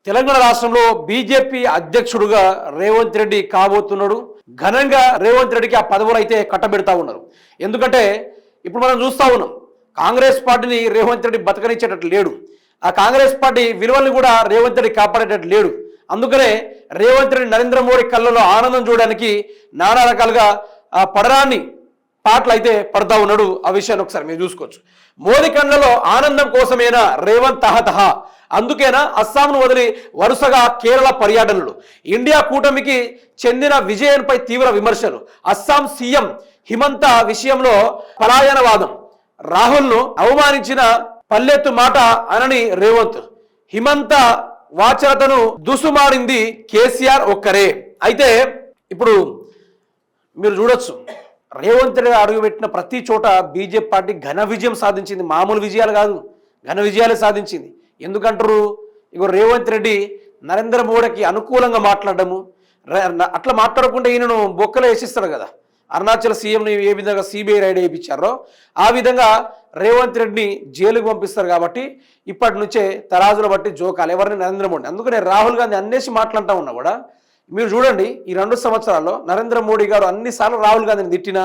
తెలంగాణ రాష్ట్రంలో బీజేపీ అధ్యక్షుడుగా రేవంత్ రెడ్డి కాబోతున్నాడు. ఘనంగా రేవంత్ రెడ్డికి ఆ పదవులు అయితే కట్టబెడతా ఉన్నారు. ఎందుకంటే ఇప్పుడు మనం చూస్తూ ఉన్నాం, కాంగ్రెస్ పార్టీని రేవంత్ రెడ్డి బతకనిచ్చేటట్లు లేడు. ఆ కాంగ్రెస్ పార్టీ విలువల్ని కూడా రేవంత్ రెడ్డి కాపాడేటట్లు లేడు. అందుకనే రేవంత్ రెడ్డి నరేంద్ర మోడీ కళ్ళలో ఆనందం చూడడానికి నానా రకాలుగా ఆ పడరాన్ని పాటలు అయితే పడతా ఉన్నాడు. ఆ విషయాన్ని ఒకసారి మీరు చూసుకోవచ్చు. మోదీ కళ్ళలో ఆనందం కోసమేనా రేవంత్ తహతహ, అందుకేనా అస్సాంను వదిలి వరుసగా కేరళ పర్యటనలు, ఇండియా కూటమికి చెందిన విజయంపై తీవ్ర విమర్శలు, అస్సాం సీఎం హిమంత విషయంలో పలాయనవాదం, రాహుల్ను అవమానించిన పల్లెత్తు మాట అనని రేవంత్, హిమంత వాచరతను దుసుమాడింది కేసీఆర్ ఒక్కరే. అయితే ఇప్పుడు మీరు చూడొచ్చు, రేవంత్ రెడ్డి అడుగుపెట్టిన ప్రతి చోట బీజేపీ పార్టీ ఘన విజయం సాధించింది. మామూలు విజయాలు కాదు, ఘన విజయాలే సాధించింది. ఎందుకంటారు, ఇగో రేవంత్ రెడ్డి నరేంద్ర మోడీకి అనుకూలంగా మాట్లాడము, అట్లా మాట్లాడకుండా ఈయనను బొక్కలు వేసిస్తారు కదా. అరుణాచల్ సీఎంని ఏ విధంగా సిబిఐ రైడ్ వేయించారో ఆ విధంగా రేవంత్ రెడ్డిని జైలుకు పంపిస్తారు. కాబట్టి ఇప్పటి నుంచే తరాజులు బట్టి జోకాలు ఎవరిని నరేంద్ర మోడీ. అందుకనే రాహుల్ గాంధీ అన్నేసి మాట్లాడుతూ ఉన్నా కూడా మీరు చూడండి, ఈ 2 సంవత్సరాల్లో నరేంద్ర మోడీ గారు అన్నిసార్లు రాహుల్ గాంధీని తిట్టినా,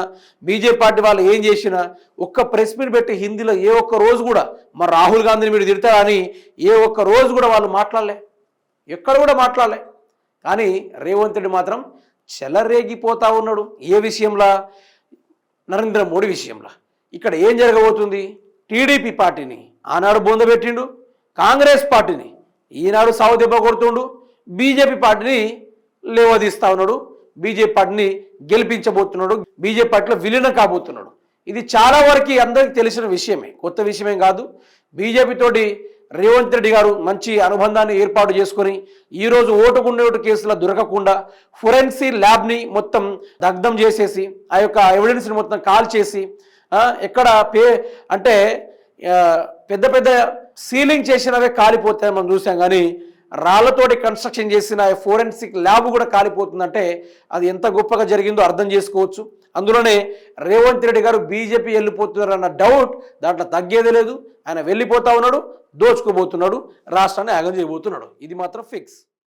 బీజేపీ పార్టీ వాళ్ళు ఏం చేసినా, ఒక్క ప్రెస్ మీట్ పెట్టి హిందీలో ఏ ఒక్క రోజు కూడా మరి రాహుల్ గాంధీని మీరు తిడతారా అని ఏ ఒక్క రోజు కూడా వాళ్ళు మాట్లాడలే, ఎక్కడ కూడా మాట్లాడలే. కానీ రేవంత్ రెడ్డి మాత్రం చెలరేగిపోతా ఉన్నాడు. ఏ విషయంలో? నరేంద్ర మోడీ విషయంలో. ఇక్కడ ఏం జరగబోతుంది? టీడీపీ పార్టీని ఆనాడు బొందబెట్టిండు, కాంగ్రెస్ పార్టీని ఈనాడు సావు దెబ్బ కొడుతుండు, బీజేపీ పార్టీని లేవదీస్తా ఉన్నాడు, బీజేపీ పార్టీని గెలిపించబోతున్నాడు, బీజేపీ పార్టీలో విలీనం కాబోతున్నాడు. ఇది చాలా వరకు అందరికీ తెలిసిన విషయమే, కొత్త విషయమేం కాదు. బీజేపీ తోటి రేవంత్ రెడ్డి గారు మంచి అనుబంధాన్ని ఏర్పాటు చేసుకొని ఈరోజు ఓటుకుండేటు కేసులో దొరకకుండా ఫోరెన్సిక్ ల్యాబ్ని మొత్తం దగ్ధం చేసేసి ఆ యొక్క ఎవిడెన్స్ని మొత్తం కాల్ చేసి ఎక్కడ అంటే పెద్ద పెద్ద సీలింగ్ చేసినవే కాలిపోతాయని మనం చూసాం. కానీ రాళ్లతోటి కన్స్ట్రక్షన్ చేసిన ఫోరెన్సిక్ ల్యాబ్ కూడా కాలిపోతుందంటే అది ఎంత గొప్పగా జరిగిందో అర్థం చేసుకోవచ్చు. అందులోనే రేవంత్ రెడ్డి గారు బీజేపీ వెళ్ళిపోతున్నారన్న డౌట్ దాంట్లో తగ్గేదే లేదు. ఆయన వెళ్ళిపోతా ఉన్నాడు, దోచుకోబోతున్నాడు, రాష్ట్రాన్ని ఆగం చేయబోతున్నాడు. ఇది మాత్రం ఫిక్స్.